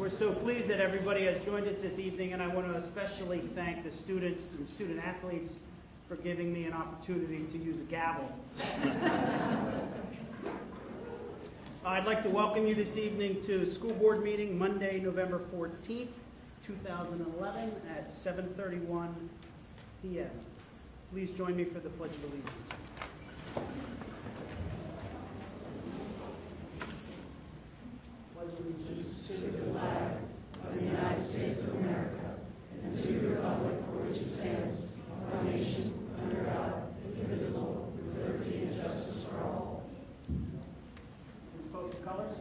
We're so pleased that everybody has joined us this evening, and I want to especially thank the students and student athletes for giving me an opportunity to use a gavel. I'd like to welcome you this evening to the school board meeting, Monday, November 14th, 2011 at 7:31 p.m. Please join me for the Pledge of Allegiance. Pledge allegiance to the flag of the United States of America and to the republic for which it stands, one nation, under God, indivisible, with liberty and justice for all. Please post the colors.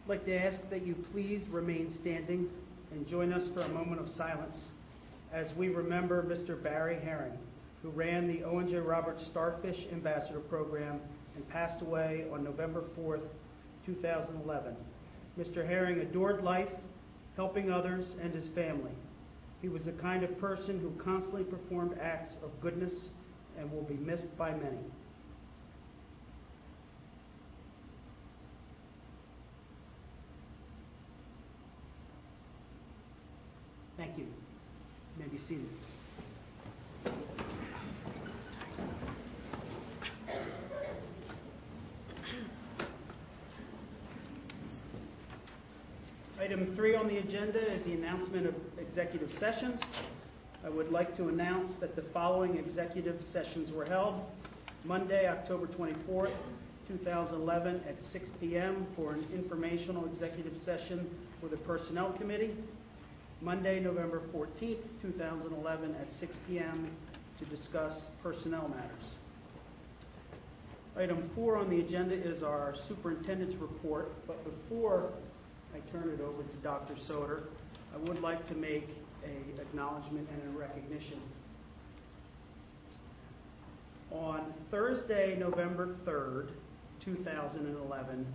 I'd like to ask that you please remain standing and join us for a moment of silence as we remember Mr. Barry Herring, who ran the Ojrsd Starfish Ambassador Program and passed away on November 4th, 2011. Mr. Herring adored life, helping others and his family. He was the kind of person who constantly performed acts of goodness and will be missed by many. Thank you. You may be seated. Item 3 on the agenda is the announcement of executive sessions. I would like to announce that the following executive sessions were held. Monday, October 24th, 2011 at 6 p.m. for an informational executive session with the Personnel Committee. Monday, November 14th, 2011 at 6 p.m. to discuss personnel matters. Item 4 on the agenda is our superintendent's report, but before I turn it over to Dr. Soder, I would like to make an acknowledgement and a recognition. On Thursday, November 3rd, 2011,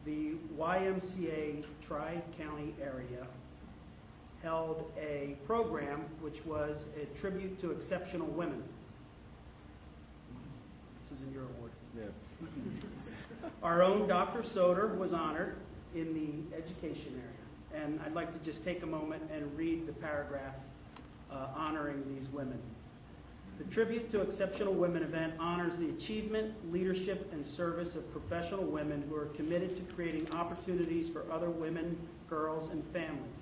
the YMCA Tri-County area held a program which was a tribute to exceptional women. This is in your award. Yeah. Our own Dr. Soder was honored in the education area. And I'd like to just take a moment and read the paragraph honoring these women. The Tribute to Exceptional Women event honors the achievement, leadership, and service of professional women who are committed to creating opportunities for other women, girls, and families.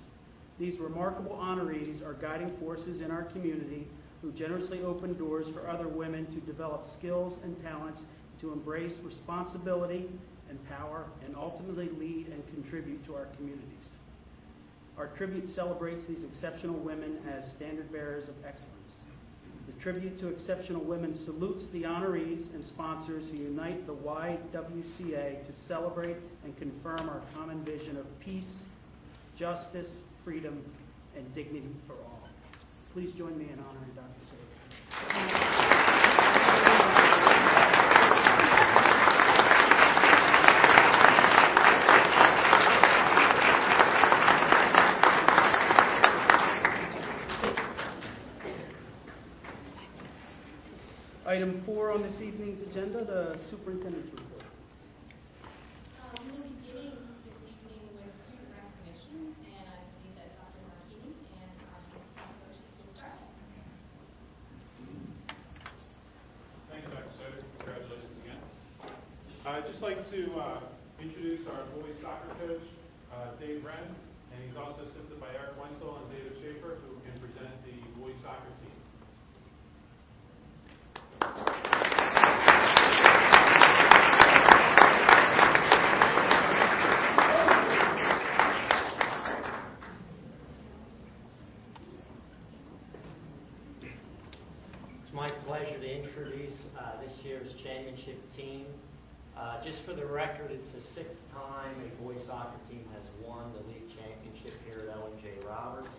These remarkable honorees are guiding forces in our community who generously open doors for other women to develop skills and talents to embrace responsibility and power and ultimately lead and contribute to our communities. Our tribute celebrates these exceptional women as standard bearers of excellence. The Tribute to Exceptional Women salutes the honorees and sponsors who unite the YWCA to celebrate and confirm our common vision of peace, justice, freedom, and dignity for all. Please join me in honoring Dr. Soder. Item 4 on this evening's agenda, the superintendent's report. We will be beginning this evening with student recognition, and I believe that Dr. Martini and our high school coaches will start. Thank you, Dr. Soder. Congratulations again. I'd just like to introduce our boys soccer coach, Dave Wren, and he's also assisted by Eric Wenzel and David Schaefer, who can present the boys soccer team. my pleasure to introduce this year's championship team. Just for the record, it's the sixth time a boys soccer team has won the league championship here at Owen J. Roberts.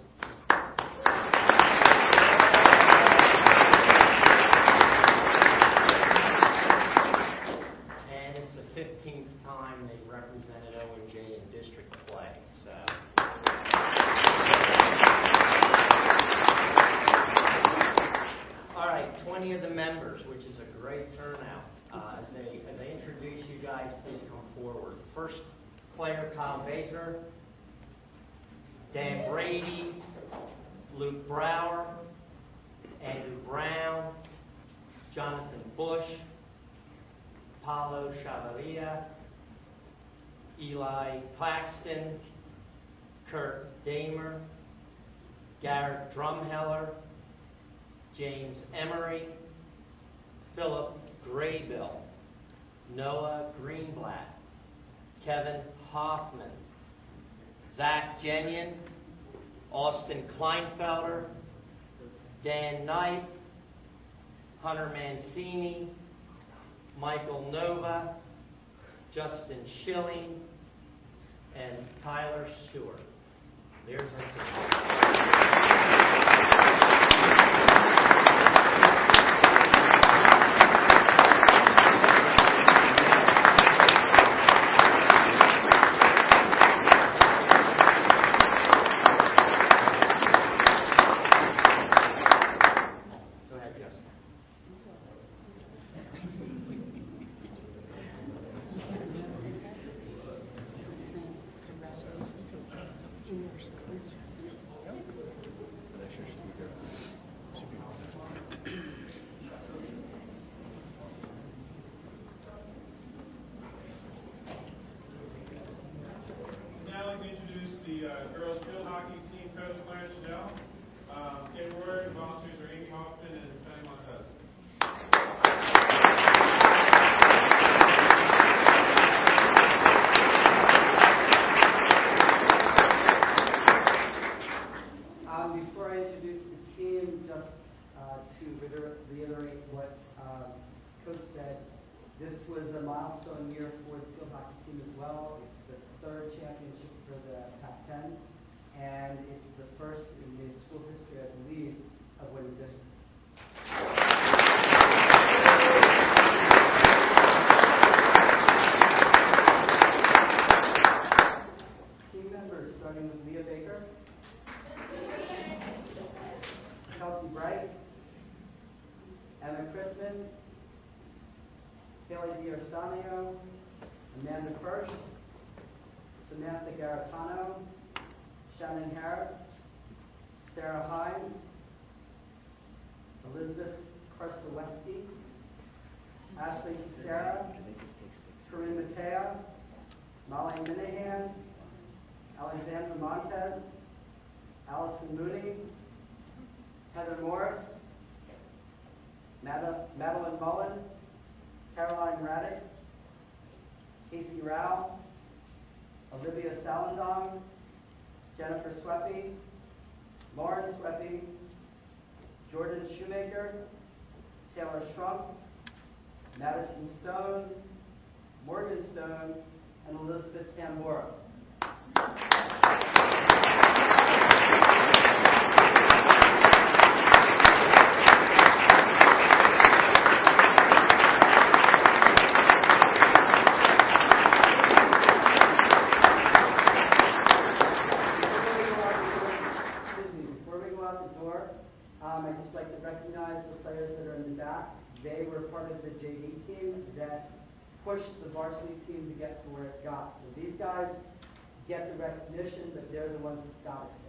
And it's the 15th time they've represented Owen J. in district play. So. All right, 20 of the members, which is a great turnout. As I introduce you guys, please come forward. First player, Kyle Baker, Dan Brady, Luke Brower, Andrew Brown, Jonathan Bush, Paulo Chavalia, Eli Claxton, Kurt Damer, Garrett Drumheller, James Emery, Philip Graybill, Noah Greenblatt, Kevin Hoffman, Zach Genion, Austin Kleinfelder, Dan Knight, Hunter Mancini, Michael Nova, Justin Schilling, and Tyler Stewart. There's our team. Girls field hockey team coach Clarence Chanel. Game word, volunteers are Amy Hoffman and Fanny Montez. Before I introduce the team, just to reiterate what Coach said, this was a milestone year for the field hockey team as well. It's the third championship for the Pac-10, and it's the first in the school history, I believe, of winning districts. Team members, starting with Leah Baker, Kelsey Bright, Emma Chrisman, Haley D'Arsanio, Amanda First, Samantha Garatano, Shannon Harris, Sarah Hines, Elizabeth Krasowski, Ashley Sarah, Corinne Matea, Molly Minahan, Alexandra Montez, Allison Mooney, Heather Morris, Madeline Mullen, Caroline Raddick, Casey Rao, Olivia Salandong, Jennifer Sweppy, Lauren Sweppy, Jordan Shoemaker, Taylor Strunk, Madison Stone, Morgan Stone, and Elizabeth Tambora. I'd just like to recognize the players that are in the back. They were part of the JV team that pushed the varsity team to get to where it got. So these guys get the recognition, but they're the ones that got us there.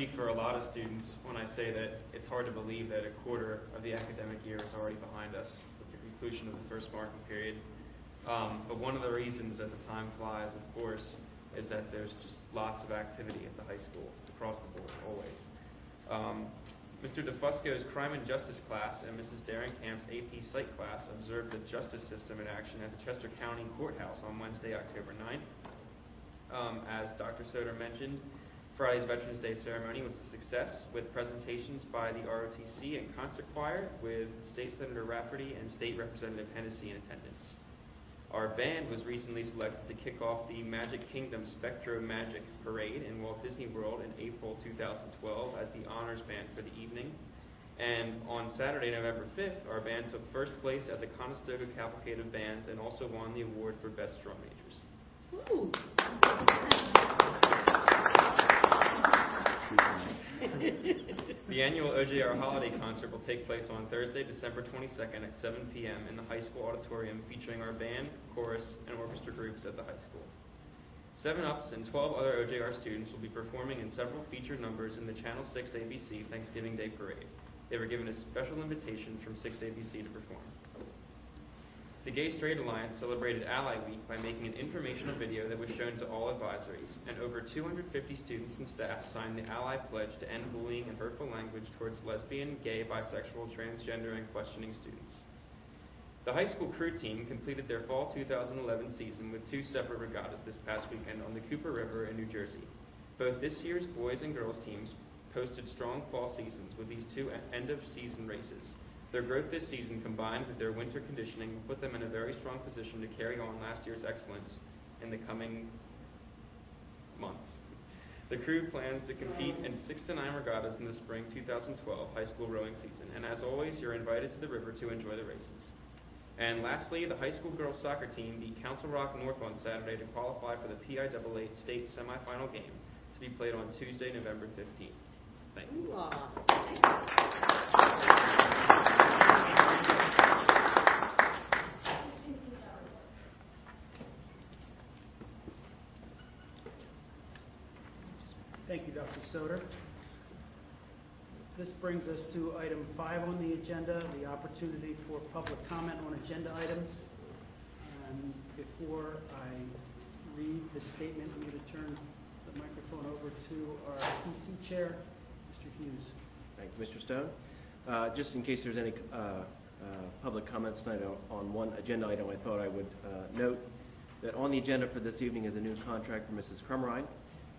speak for a lot of students when I say that it's hard to believe that a quarter of the academic year is already behind us with the conclusion of the first marking period. But one of the reasons that the time flies, of course, is that there's just lots of activity at the high school, across the board, always. Mr. DeFusco's Crime and Justice class and Mrs. Daringcamp's AP Psych class observed the justice system in action at the Chester County Courthouse on Wednesday, October 9th. As Dr. Soder mentioned, Friday's Veterans Day ceremony was a success with presentations by the ROTC and concert choir with State Senator Rafferty and State Representative Hennessy in attendance. Our band was recently selected to kick off the Magic Kingdom Spectro Magic Parade in Walt Disney World in April 2012 as the honors band for the evening. And on Saturday, November 5th, our band took first place at the Conestoga Cavalcade of Bands and also won the award for Best Drum Majors. Ooh. The annual OJR Holiday Concert will take place on Thursday, December 22nd at 7 p.m. in the high school auditorium featuring our band, chorus, and orchestra groups at the high school. 7-Ups and 12 other OJR students will be performing in several featured numbers in the Channel 6 ABC Thanksgiving Day Parade. They were given a special invitation from 6 ABC to perform. The Gay Straight Alliance celebrated Ally Week by making an informational video that was shown to all advisories, and over 250 students and staff signed the Ally Pledge to end bullying and hurtful language towards lesbian, gay, bisexual, transgender, and questioning students. The high school crew team completed their fall 2011 season with 2 separate regattas this past weekend on the Cooper River in New Jersey. Both this year's boys and girls teams posted strong fall seasons with these 2 end-of-season races. Their growth this season, combined with their winter conditioning, will put them in a very strong position to carry on last year's excellence in the coming months. The crew plans to compete in 6 to 9 regattas in the spring 2012 high school rowing season, and as always, you're invited to the river to enjoy the races. And lastly, the high school girls soccer team beat Council Rock North on Saturday to qualify for the PIAA state semifinal game to be played on Tuesday, November 15th. Thank you. Thank you, Dr. Soder. This brings us to item 5 on the agenda, the opportunity for public comment on agenda items. Before I read the statement, I'm going to turn the microphone over to our PC chair, Mr. Hughes. Thank you, Mr. Stone. Just in case there's any public comments tonight on one agenda item, I thought I would note that on the agenda for this evening is a new contract for Mrs. Crumrine.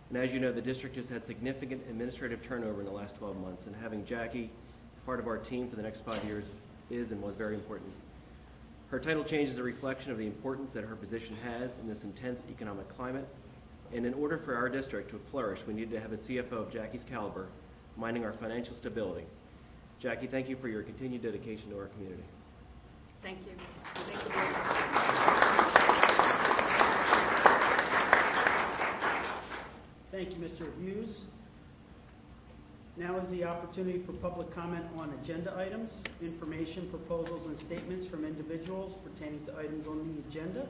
And as you know, the district has had significant administrative turnover in the last 12 months, and having Jackie part of our team for the next 5 years is and was very important. Her title change is a reflection of the importance that her position has in this intense economic climate, and in order for our district to flourish, we need to have a CFO of Jackie's caliber, minding our financial stability. Jackie, thank you for your continued dedication to our community. Thank you. Thank you, Mr. Hughes. Now is the opportunity for public comment on agenda items, information, proposals, and statements from individuals pertaining to items on the agenda.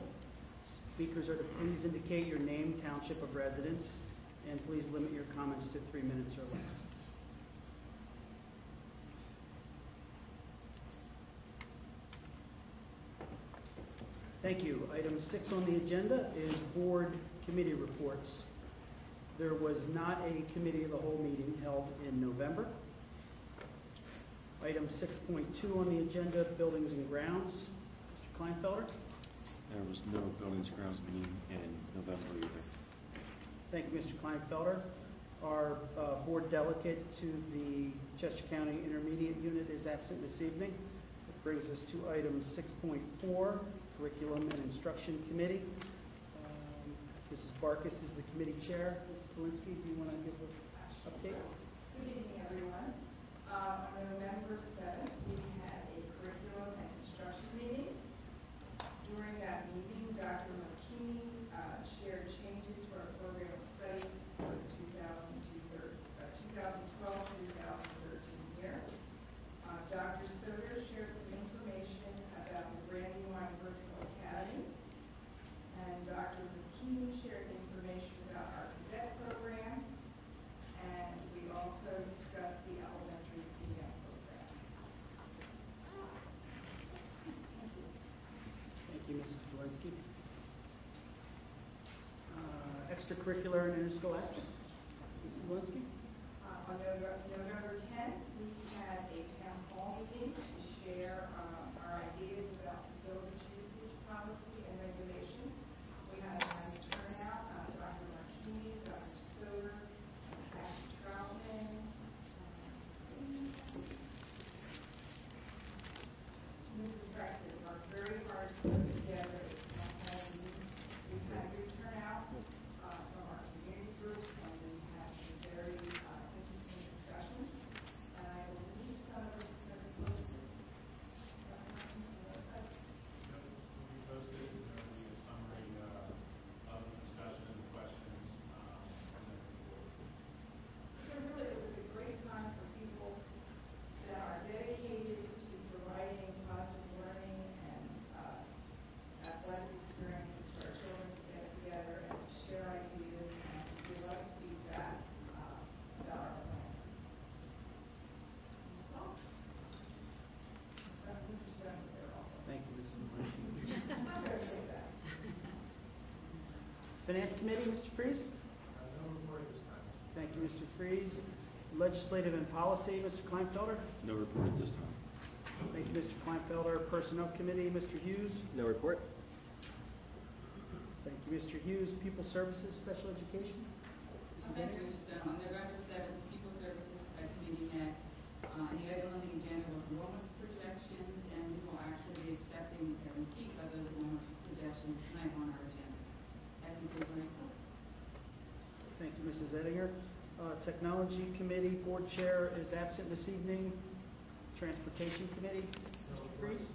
Speakers are to please indicate your name, township of residence, and please limit your comments to 3 minutes or less. Thank you. Item 6 on the agenda is board committee reports. There was not a committee of the whole meeting held in November. Item 6.2 on the agenda, buildings and grounds. Mr. Kleinfelder? There was no buildings and grounds meeting in November either. Thank you, Mr. Kleinfelder. Our board delegate to the Chester County Intermediate Unit is absent this evening. That brings us to item 6.4, Curriculum and Instruction Committee. Mrs. Barkis is the committee chair. Ms. Polinsky, do you want to give an update? Good evening, everyone. On November 7th, we had a curriculum and instruction meeting. During that meeting, Dr. McKinney shared changes to our program of studies for the 2012-2013 year. Dr. Soder shared some information about the Brandywine Virtual Academy. And Dr. McKinney shared information about our cadet program. And we also Mrs. Walensky. Extracurricular and interscholastic. Mrs. Walensky. On November 10th, we had a town hall meeting to share our ideas about facilities usage policy and regulation. We had a nice turnout. Dr. Martini, Dr. Soder, Dr. Troutman, Mrs. Brexton worked very hard to put together a town hall meeting. We've had a good turnout from our community groups, and we had some very interesting discussions. And I believe some of it's going to be posted. Yep, will be posted, and there will be a summary of the discussion and the questions from the board. So really, it was a great time for people that are dedicated to providing positive learning and athletic experiences for our children to get together and to share ideas and to give us feedback about our plan. Well, Mr. Stone was there also. Thank you, Mrs. Walensky. I'm going to say that. Finance Committee, Mr. Freeze. No report this time. Thank you, Mr. Freeze. Legislative and Policy, Mr. Kleinfelder. No report at this time. Thank you, Mr. Kleinfelder. Personnel Committee, Mr. Hughes. No report. Thank you, Mr. Hughes. People Services, Special Education. Mrs. Thank Ennis. you, Mr. Stone. On November 7th, the People Services Committee met. The item on the agenda was enrollment projections, and we will actually be accepting a receipt of those enrollment projections tonight on our agenda. That concludes my report. Thank you, Mrs. Ettinger. Technology Committee, Board Chair is absent this evening. Transportation Committee, Mr. Freeze.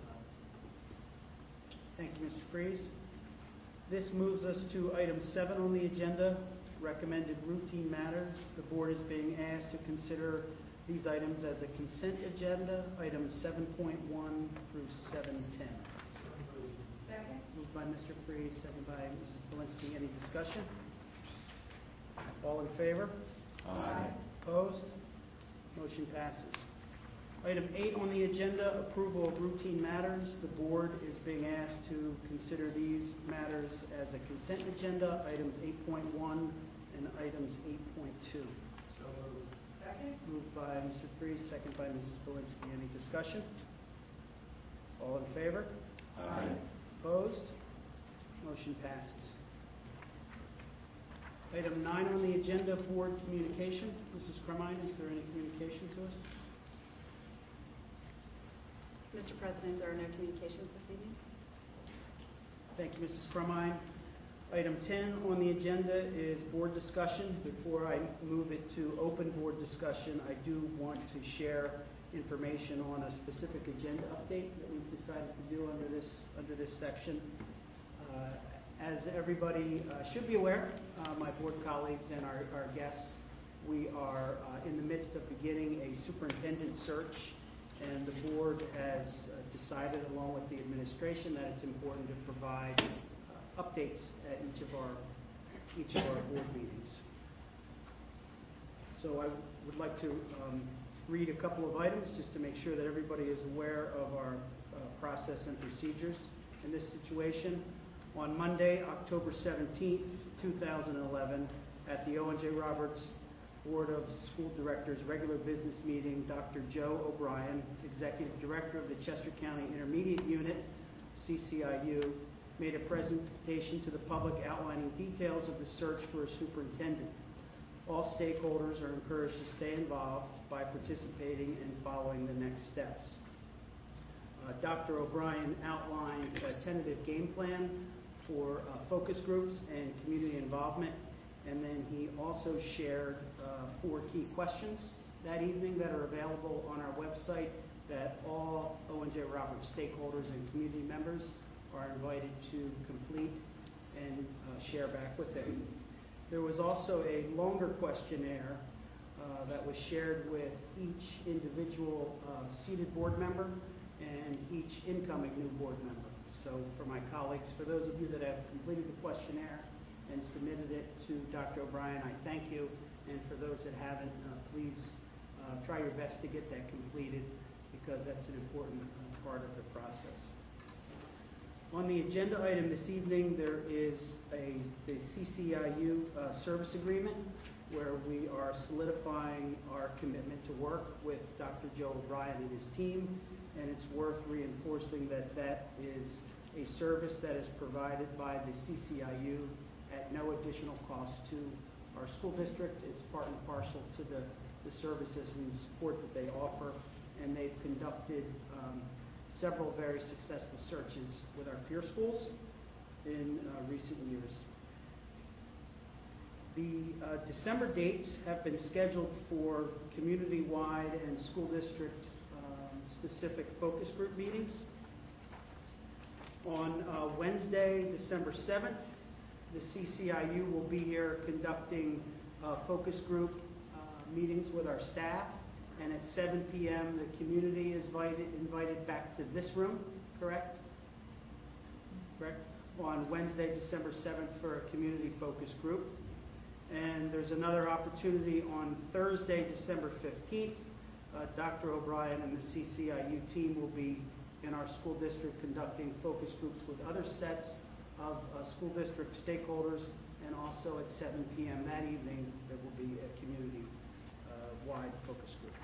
Thank you, Mr. Freeze. This moves us to item 7 on the agenda, recommended routine matters. The board is being asked to consider these items as a consent agenda, items 7.1 through 710. Second? Moved by Mr. Freeze, second by Mrs. Walensky. Any discussion? All in favor? Aye. Opposed? Motion passes. Item 8 on the agenda, approval of routine matters. The board is being asked to consider these matters as a consent agenda, items 8.1 and items 8.2. Second? Moved by Mr. Freeze, second by Mrs. Walensky. Any discussion? All in favor? Aye. Opposed? Motion passes. Item 9 on the agenda, board communication. Mrs. Carmine, is there any communication to us? Mr. President, there are no communications this evening. Thank you, Mrs. Carmine. Item 10 on the agenda is board discussion. Before I move it to open board discussion, I do want to share information on a specific agenda update that we've decided to do under this section. As everybody should be aware, my board colleagues and our guests, we are in the midst of beginning a superintendent search, and the board has decided, along with the administration, that it's important to provide updates at each of our board meetings. So I would like to read a couple of items just to make sure that everybody is aware of our process and procedures in this situation. On Monday, October 17th, 2011, at the O.J. Roberts Board of School Directors regular business meeting, Dr. Joe O'Brien, Executive Director of the Chester County Intermediate Unit, CCIU, made a presentation to the public outlining details of the search for a superintendent. All stakeholders are encouraged to stay involved by participating and following the next steps. Dr. O'Brien outlined a tentative game plan for focus groups and community involvement, and then he also shared 4 key questions that evening that are available on our website that all O.J. Roberts stakeholders and community members are invited to complete and share back with him. There was also a longer questionnaire that was shared with each individual seated board member and each incoming new board member. So for my colleagues, for those of you that have completed the questionnaire and submitted it to Dr. O'Brien, I thank you. And for those that haven't, please try your best to get that completed, because that's an important part of the process. On the agenda item this evening, there is the CCIU service agreement where we are solidifying our commitment to work with Dr. Joe O'Brien and his team, and it's worth reinforcing that that is a service that is provided by the CCIU at no additional cost to our school district. It's part and parcel to the services and support that they offer, and they've conducted several very successful searches with our peer schools in recent years. The December dates have been scheduled for community-wide and school district specific focus group meetings. On Wednesday, December 7th, the CCIU will be here conducting focus group meetings with our staff, and at 7 p.m. the community is invited back to this room, correct? Correct? On Wednesday, December 7th for a community focus group. And there's another opportunity on Thursday, December 15th. Dr. O'Brien and the CCIU team will be in our school district conducting focus groups with other sets of school district stakeholders, and also at 7 p.m. that evening there will be a community-wide focus group.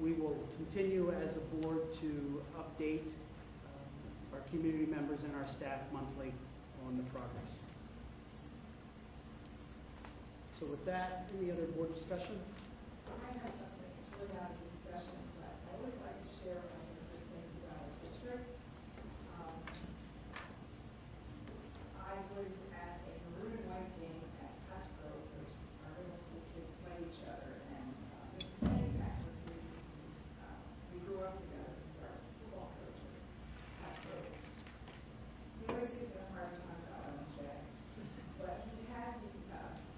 We will continue as a board to update our community members and our staff monthly on the progress. So with that, any other board discussion? I have something. It's really not a discussion, but I always like to share one of the good things about our district. I was at a maroon and white game at Costco, where our middle school kids play each other, and Mr. Pennypacker, we grew up together. He's our football coach at Costco. He always gives me a hard time about MJ, but he had the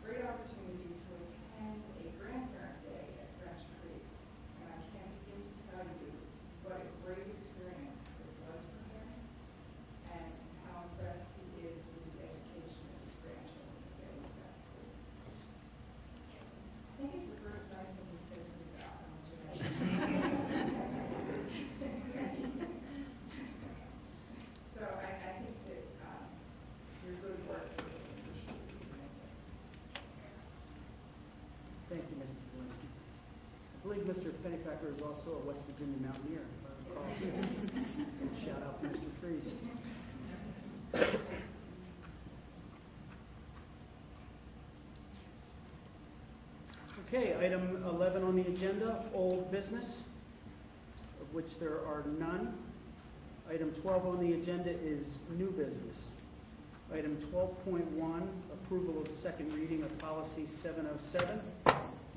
great opportunity to attend a grandparent day at French Creek, and I can't begin to tell you what a great experience it was for him and how impressed he is with the education of his grandchildren that they went to that school. I think it's the first nice thing he said to me about MJ. So I think that your good work is really appreciated. Thank you, Mrs. Walensky. I believe Mr. Pennypacker is also a West Virginia Mountaineer, if I recall. Shout out to Mr. Freeze. Okay, item 11 on the agenda, old business, of which there are none. Item 12 on the agenda is new business. Item 12.1, approval of second reading of policy 707,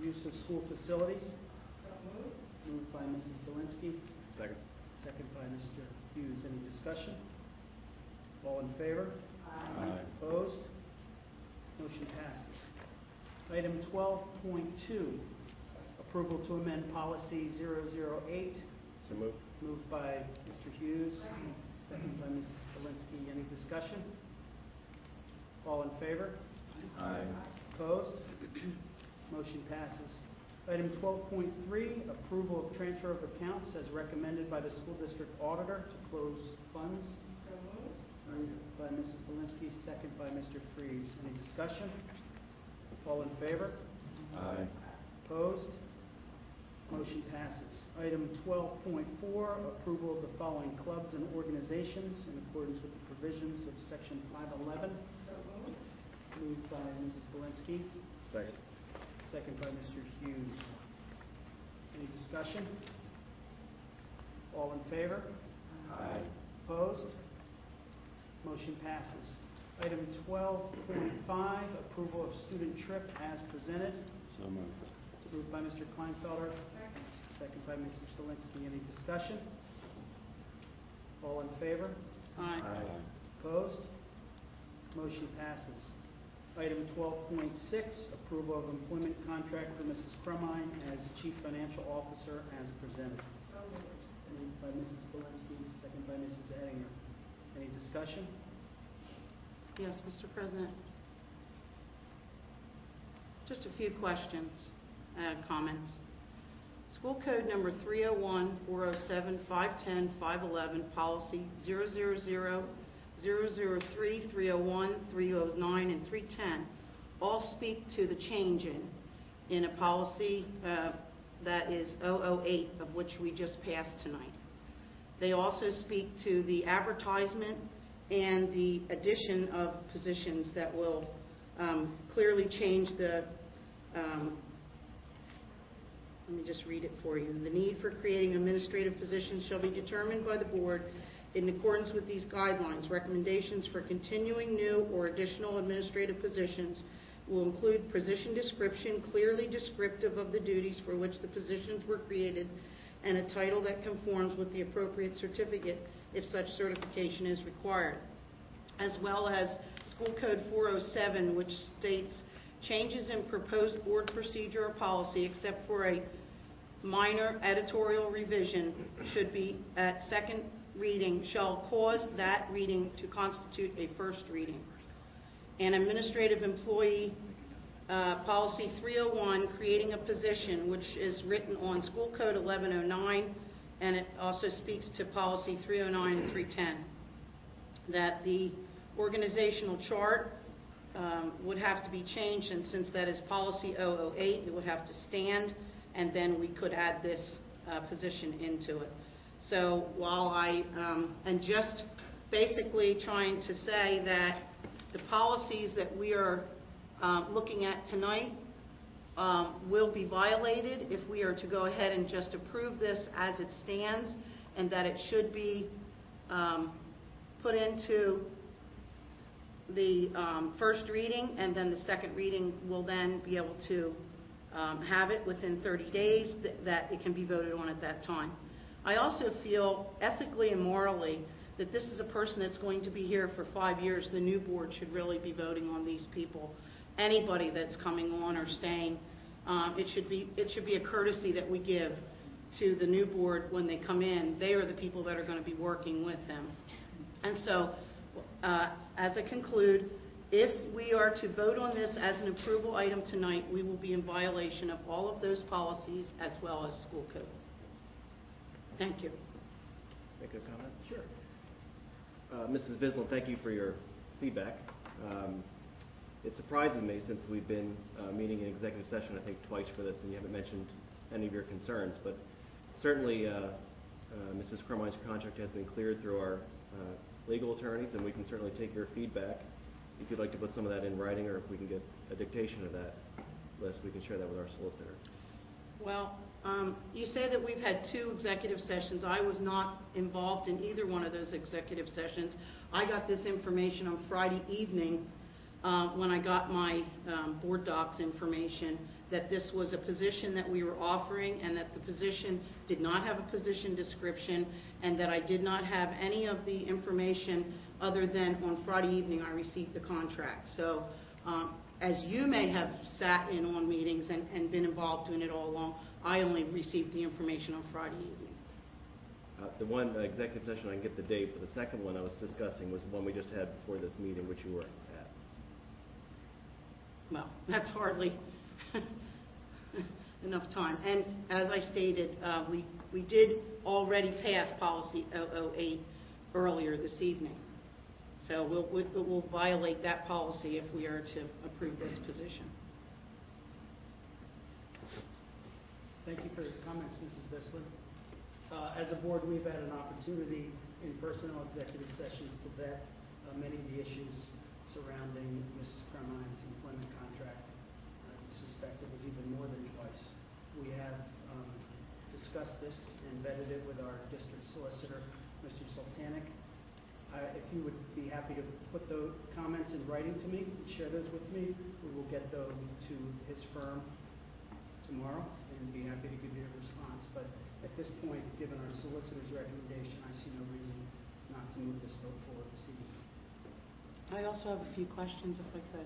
use of school facilities. So moved. Moved by Mrs. Belinsky, Second. second by Mr. Hughes. Any discussion? All in favor? Aye. Opposed? Motion passes. Item 12.2, approval to amend policy 008. So moved. Moved by Mr. Hughes, second by Mrs. Belinsky. Any discussion? All in favor? Aye. Opposed? Motion passes. Item 12.3, approval of transfer of accounts as recommended by the school district auditor to close funds. So moved. Moved by Mrs. Belinsky, second by Mr. Freeze. Any discussion? All in favor? Aye. Opposed? Motion passes. Item 12.4, approval of the following clubs and organizations in accordance with the provisions of Section 511. So moved. Moved by Mrs. Belinsky, Second. second by Mr. Hughes. Any discussion? All in favor? Aye. Opposed? Motion passes. Item 12.5, approval of student trip as presented. So moved. Moved by Mr. Kleinfelder, Second. second by Mrs. Belinsky. Any discussion? All in favor? Aye. Opposed? Motion passes. Item 12.6, approval of employment contract for Mrs. Crumine as Chief Financial Officer as presented. So moved. Moved by Mrs. Belinsky, second by Mrs. Ettinger. Any discussion? Yes, Mr. President. Just a few questions, comments. School Code number 301-407-510-511, policy 000, 003, 301, 309, and 310 all speak to the change in a policy that is 008, of which we just passed tonight. They also speak to the advertisement and the addition of positions that will clearly change the, let me just read it for you. The need for creating administrative positions shall be determined by the board in accordance with these guidelines. Recommendations for continuing new or additional administrative positions will include position description, clearly descriptive of the duties for which the positions were created, and a title that conforms with the appropriate certificate if such certification is required, as well as School Code 407, which states changes in proposed board procedure or policy, except for a minor editorial revision, should be at second reading, shall cause that reading to constitute a first reading. An administrative employee policy 301, creating a position, which is written on School Code 1109, and it also speaks to policy 309 and 310, that the organizational chart would have to be changed, and since that is policy 008, it would have to stand, and then we could add this position into it. So while I am just basically trying to say that the policies that we are looking at tonight will be violated if we are to go ahead and just approve this as it stands, and that it should be put into the first reading, and then the second reading will then be able to have it within 30 days, that it can be voted on at that time. I also feel ethically and morally that this is a person that's going to be here for 5 years. The new board should really be voting on these people. Anybody that's coming on or staying, it should be a courtesy that we give to the new board when they come in. They are the people that are going to be working with them. And so, as I conclude, if we are to vote on this as an approval item tonight, we will be in violation of all of those policies as well as school code. Thank you. Make a comment? Sure. Mrs. Bisland, thank you for your feedback. It surprises me, since we've been meeting in executive session, I think, twice for this, and you haven't mentioned any of your concerns. But certainly, Mrs. Crumline's contract has been cleared through our legal attorneys, and we can certainly take your feedback. If you'd like to put some of that in writing, or if we can get a dictation of that list, we can share that with our solicitor. Well, you say that we've had 2 executive sessions. I was not involved in either one of those executive sessions. I got this information on Friday evening when I got my board docs information, that this was a position that we were offering, and that the position did not have a position description, and that I did not have any of the information other than on Friday evening I received the contract. So as you may have sat in on meetings and been involved in it all along, I only received the information on Friday evening. The one executive session, I can get the date, but the second one I was discussing was the one we just had before this meeting, which you were at. Well, that's hardly enough time. And as I stated, we did already pass policy 008 earlier this evening. So we'll violate that policy if we are to approve this position. Thank you for your comments, Mrs. Bisland. As a board, we've had an opportunity in personnel executive sessions to vet many of the issues surrounding Mrs. Crumline's employment contract. I suspect it was even more than twice. We have discussed this and vetted it with our district solicitor, Mr. Sultanic. If you would be happy to put those comments in writing to me and share those with me, we will get those to his firm tomorrow and be happy to give you a response. But at this point, given our solicitor's recommendation, I see no reason not to move this vote forward this evening. I also have a few questions, if I could.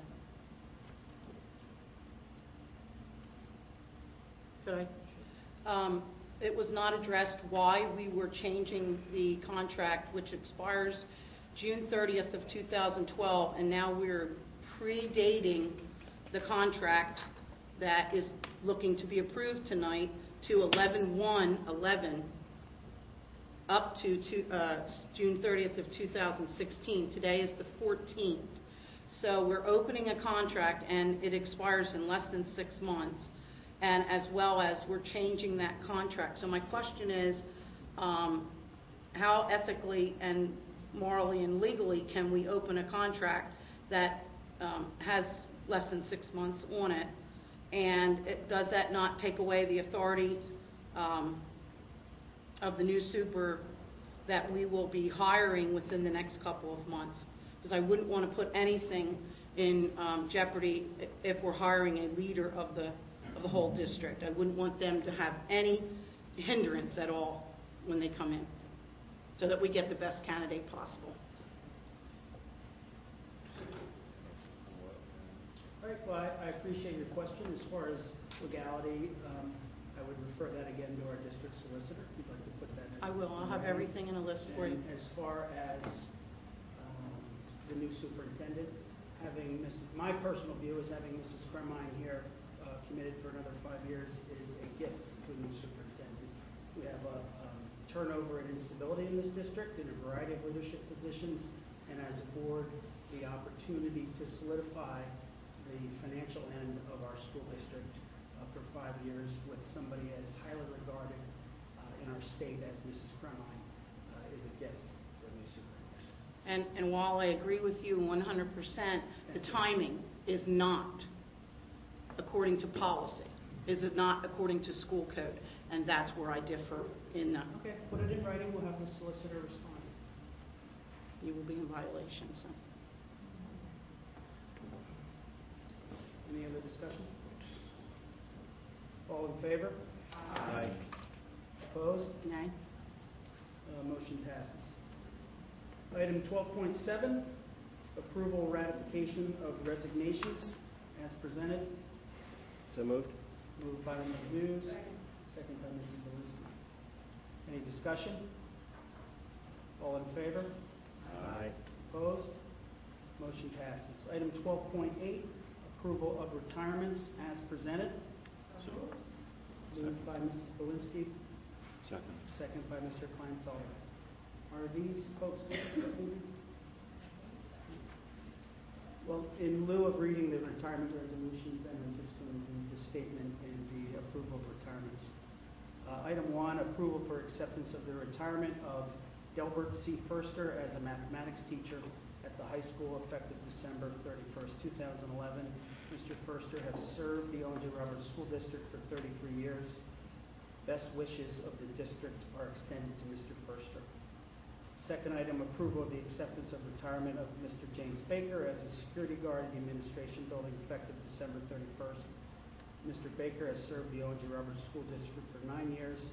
Could I? It was not addressed why we were changing the contract, which expires June 30th of 2012, and now we're predating the contract that is looking to be approved tonight to 11/1/11 up to June 30th of 2016. Today is the 14th. So we're opening a contract, and it expires in less than 6 months, and as well as we're changing that contract. So my question is, how ethically and morally and legally can we open a contract that has less than 6 months on it, and does that not take away the authority of the new super that we will be hiring within the next couple of months? Because I wouldn't want to put anything in jeopardy if we're hiring a leader of the whole district. I wouldn't want them to have any hindrance at all when they come in, so that we get the best candidate possible. All right, well, I appreciate your question. As far as legality, I would refer that again to our district solicitor, if you'd like to put that in. I will. I'll have everything in a list for you. And as far as the new superintendent, my personal view is having Mrs. Cremine here committed for another 5 years is a gift to a new superintendent. We have a turnover and instability in this district in a variety of leadership positions, and as a board, the opportunity to solidify the financial end of our school district for 5 years with somebody as highly regarded in our state as Mrs. Cremine is a gift to a new superintendent. And while I agree with you 100%, the timing is not according to policy. Is it not according to school code? And that's where I differ in that. Okay, put it in writing. We'll have the solicitor respond. You will be in violation, so. Any other discussion? All in favor? Aye. Opposed? Nay? Motion passes. Item 12.7, approval ratification of resignations as presented. So moved. Moved by Mr. Hughes. Second by Mrs. Belinsky. Any discussion? All in favor? Aye. Opposed? Motion passes. Item 12.8, approval of retirements as presented. So, Moved by Mrs. Belinsky. second. Second by Mr. Kleinfelder. Are these folks with us this evening? Well, in lieu of reading the retirement resolutions, then I'm just going to do the statement and the approval of retirements. Item 1, approval for acceptance of the retirement of Delbert C. Furster as a mathematics teacher at the high school effective December 31st, 2011. Mr. Furster has served the Ojrsd School District for 33 years. Best wishes of the district are extended to Mr. Furster. Second item, approval of the acceptance of retirement of Mr. James Baker as a security guard at the administration building effective December 31st. Mr. Baker has served the Ojrsd School District for 9 years.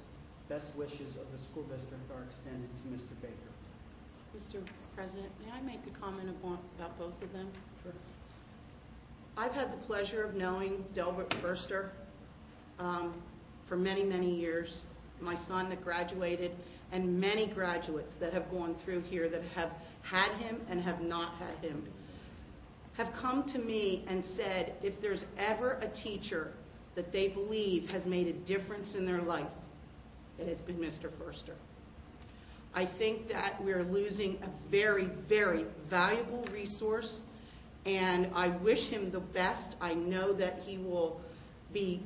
Best wishes of the school district are extended to Mr. Baker. Mr. President, may I make a comment about both of them? Sure. I've had the pleasure of knowing Delbert Furster for many, many years. My son that graduated, and many graduates that have gone through here that have had him and have not had him, have come to me and said if there's ever a teacher that they believe has made a difference in their life, it has been Mr. Furster. I think that we're losing a very, very valuable resource, and I wish him the best. I know that he will be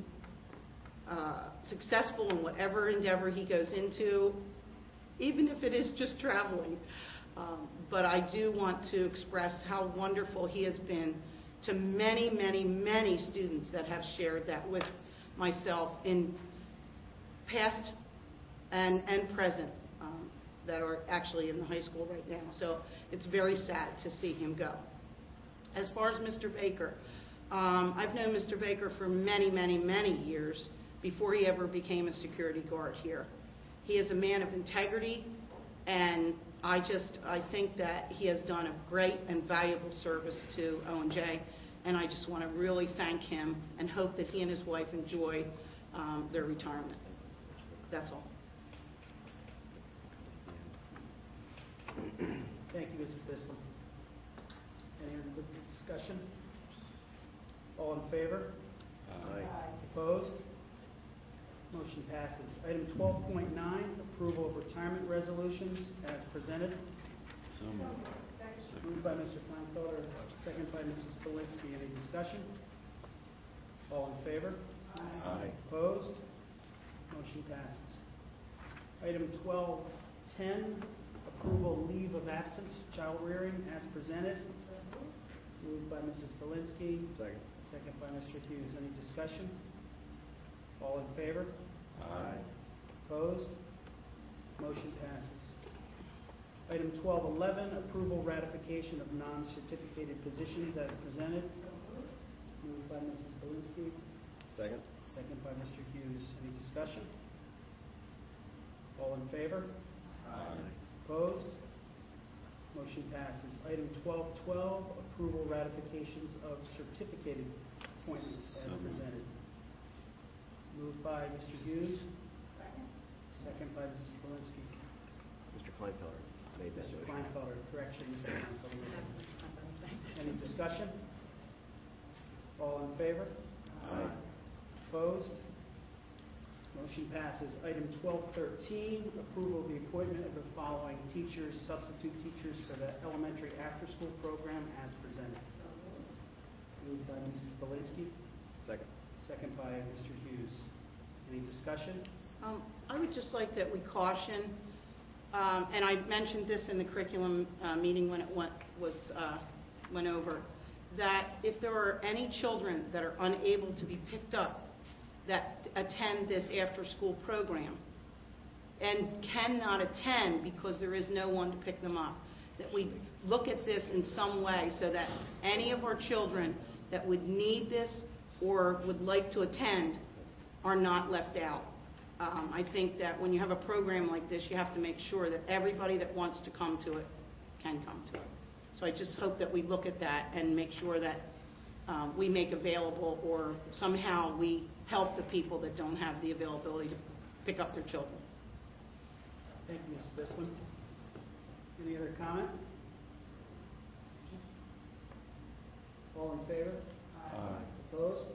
successful in whatever endeavor he goes into, even if it is just traveling. But I do want to express how wonderful he has been to many, many, many students that have shared that with myself in past and present that are actually in the high school right now. So it's very sad to see him go. As far as Mr. Baker, I've known Mr. Baker for many, many, many years before he ever became a security guard here. He is a man of integrity, and I think that he has done a great and valuable service to ONJ, and I just want to really thank him and hope that he and his wife enjoy their retirement. That's all. Thank you, Mrs. Bisley. Any other discussion? All in favor? Aye. Opposed? Motion passes. Item 12.9, approval of retirement resolutions as presented. So moved. Moved by Mr. Kleinfelder, second by Mrs. Polinsky. Any discussion? All in favor? Aye. Opposed? Motion passes. Item 12.10, approval leave of absence, child rearing as presented. Moved by Mrs. Polinsky, Second. second by Mr. Hughes. Any discussion? All in favor? Aye. Opposed? Motion passes. Item 12.11, approval ratification of non-certificated positions as presented. Moved by Mrs. Polinsky, Second. second by Mr. Hughes. Any discussion? All in favor? Aye. Opposed? Motion passes. Item 12.12, approval ratifications of certificated appointments as So moved. presented. Moved by Mr. Hughes, second by Mrs. Polinsky. Mr. Kleinfelder made that Mr. motion. Kleinfelder, correction, Mr. Kleinfelder. Any discussion? All in favor? Aye. Opposed? Motion passes. Item 12.13, approval of the appointment of the following teachers, substitute teachers for the elementary after-school program as presented. Moved by Mrs. Polinsky, Second. second by Mr. Hughes. Any discussion? I would just like that we caution, and I mentioned this in the curriculum meeting when it went over, that if there are any children that are unable to be picked up that attend this after-school program and cannot attend because there is no one to pick them up, that we look at this in some way so that any of our children that would need this or would like to attend are not left out. I think that when you have a program like this, you have to make sure that everybody that wants to come to it can come to it. So I just hope that we look at that and make sure that we make available or somehow we help the people that don't have the availability to pick up their children. Thank you, Mrs. Bislam. Any other comment? All in favor? Aye. Opposed?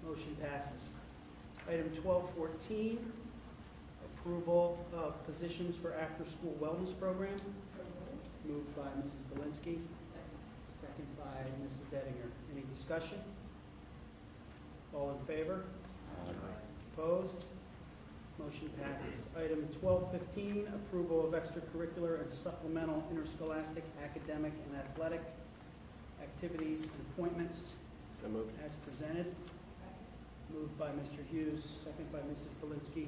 Motion passes. Item 12.14, approval of positions for after-school wellness program. Moved by Mrs. Belinsky, second by Mrs. Ettinger. Any discussion? All in favor? Aye. Opposed? Motion passes. Item 12.15, approval of extracurricular and supplemental interscholastic academic and athletic activities and appointments So moved. as presented. Moved by Mr. Hughes, second by Mrs. Belinsky.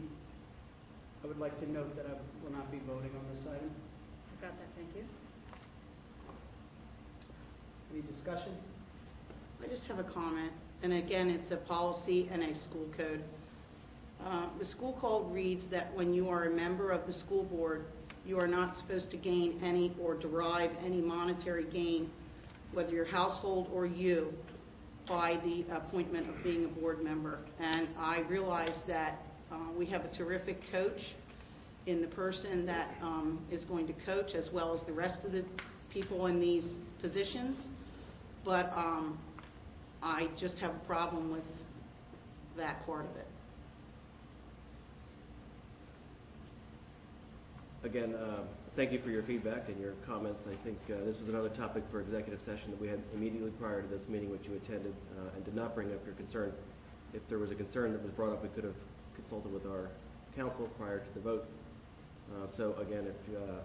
I would like to note that I will not be voting on this item. I got that, thank you. Any discussion? I just have a comment, and again, it's a policy and a school code. The school code reads that when you are a member of the school board, you are not supposed to gain any or derive any monetary gain, whether your household or you, by the appointment of being a board member. And I realize that we have a terrific coach in the person that is going to coach, as well as the rest of the people in these positions. But I just have a problem with that part of it. Again, thank you for your feedback and your comments. I think this was another topic for executive session that we had immediately prior to this meeting, which you attended, and did not bring up your concern. If there was a concern that was brought up, we could have consulted with our counsel prior to the vote. So again,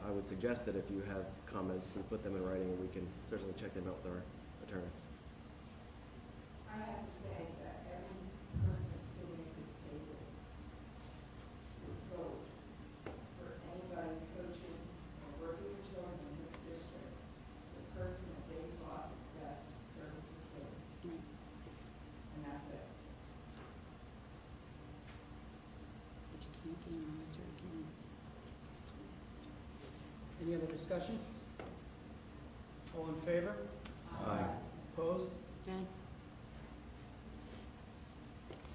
I would suggest that if you have comments, you put them in writing, and we can certainly check them out with our attorney. I have to say that every person sitting at this table would vote for anybody coaching or working with children in this district, the person that they thought best serves the kids. And that's it. But you can't gain monetary gain. Any other discussion? All in favor? Aye. Opposed? Okay?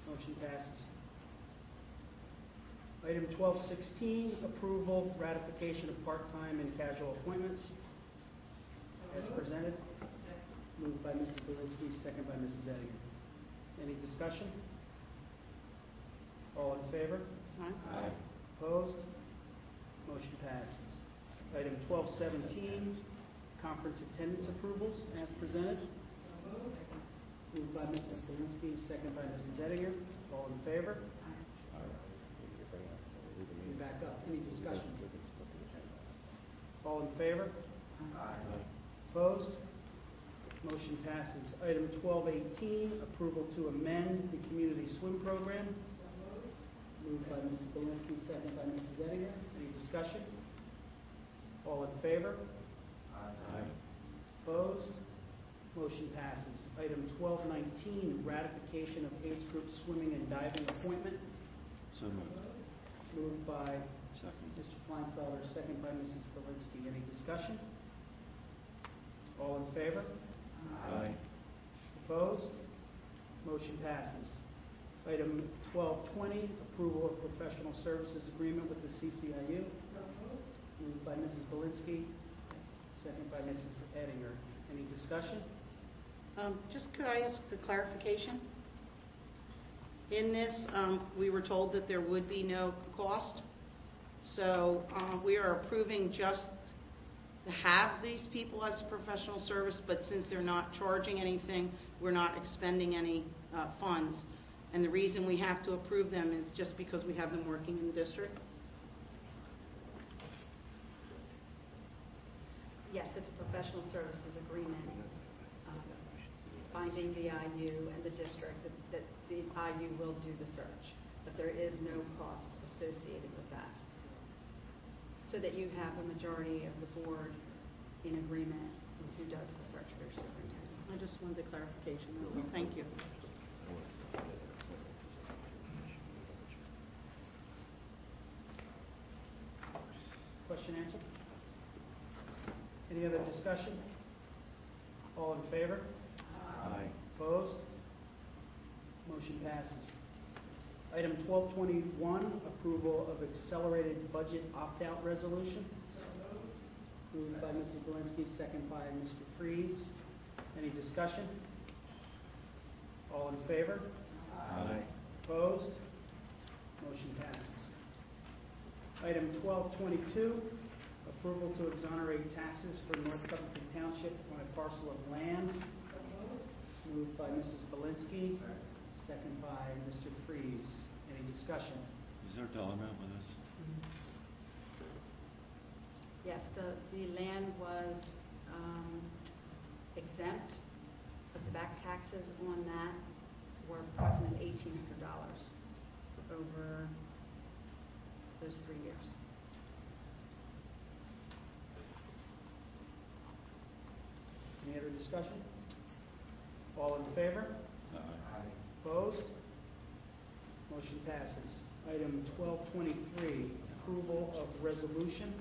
Motion passes. Item 12.16, approval, ratification of part-time and casual appointments as presented. Moved by Mrs. Belinsky, second by Mrs. Ettinger. Any discussion? All in favor? Aye. Opposed? Motion passes. Item 1217, conference attendance approvals as presented. Moved by Mrs. Belinsky, second by Mrs. Ettinger. All in favor? We back up. Any discussion? All in favor? Opposed? Motion passes. Item 1218, approval to amend the community swim program. Moved by Mrs. Belinsky, second by Mrs. Ettinger. Any discussion? All in favor? Opposed? Motion passes. Item 1219, ratification of age group swimming and diving appointment. So moved. Moved by Second. Mr. Kleinfelder, second by Mrs. Belinsky. Any discussion? All in favor? Aye. Opposed? Motion passes. Item 1220, approval of professional services agreement with the CCIU. Moved by Mrs. Belinsky, second by Mrs. Ettinger. Any discussion? Just could I ask a clarification? In this, we were told that there would be no cost. So we are approving just to have these people as a professional service, but since they're not charging anything, we're not expending any funds. And the reason we have to approve them is just because we have them working in the district? Yes, it's a professional services agreement binding the IU and the district that the IU will do the search, but there is no cost associated with that. So that you have a majority of the board in agreement with who does the search for your superintendent. I just wanted clarification. That's all. Thank you. Question answered? Any other discussion? All in favor? Aye. Opposed? Motion passes. Item 1221, approval of accelerated budget opt-out resolution. Moved by Mrs. Belinsky, second by Mr. Freeze. Any discussion? All in favor? Aye. Opposed? Motion passes. Item 1222, approval to exonerate taxes for North Covington Township on a parcel of land. Moved by Mrs. Belinsky, second by Mr. Freeze. Any discussion? Is there a dollar amount with this? Yes, the land was exempt, but the back taxes on that were approximately $1,800 over those 3 years. Any other discussion? All in favor? Aye. Opposed? Motion passes. Item 1223, approval of resolution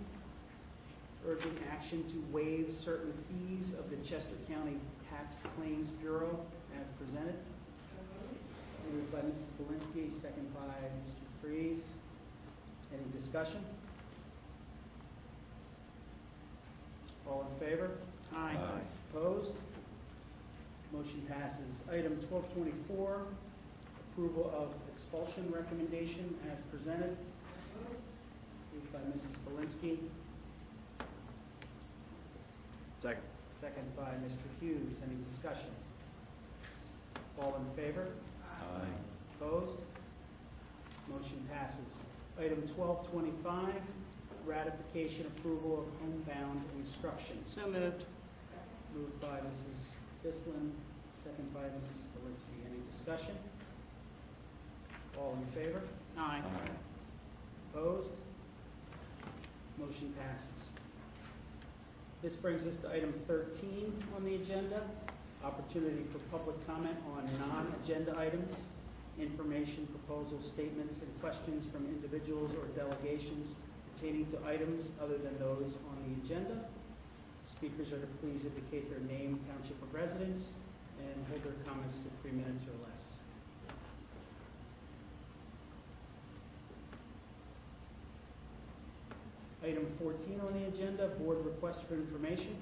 urging action to waive certain fees of the Chester County Tax Claims Bureau as presented. Moved by Mrs. Belinsky, second by Mr. Freeze. Any discussion? All in favor? Aye. Opposed? Motion passes. Item 1224, approval of expulsion recommendation as presented. Moved by Mrs. Belinsky, Second. second by Mr. Hughes. Any discussion? All in favor? Aye. Opposed? Motion passes. Item 1225, ratification approval of homebound instruction. So moved. Moved by Mrs. Bislin, second by Mrs. Belinsky. Any discussion? All in favor? Aye. Opposed? Motion passes. This brings us to item 13 on the agenda, opportunity for public comment on non-agenda items, information, proposals, statements, and questions from individuals or delegations pertaining to items other than those on the agenda. Speakers are to please indicate their name, township of residence, and hold their comments to 3 minutes or less. Item 14 on the agenda, board request for information.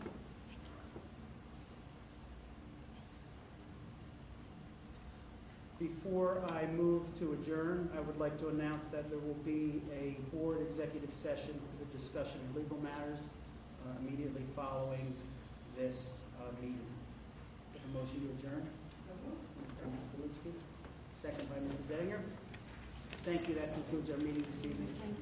Before I move to adjourn, I would like to announce that there will be a board executive session for the discussion of legal matters immediately following this meeting. A motion to adjourn? Moved by Ms. Polinsky, second by Mrs. Ettinger. Thank you. That concludes our meeting this evening.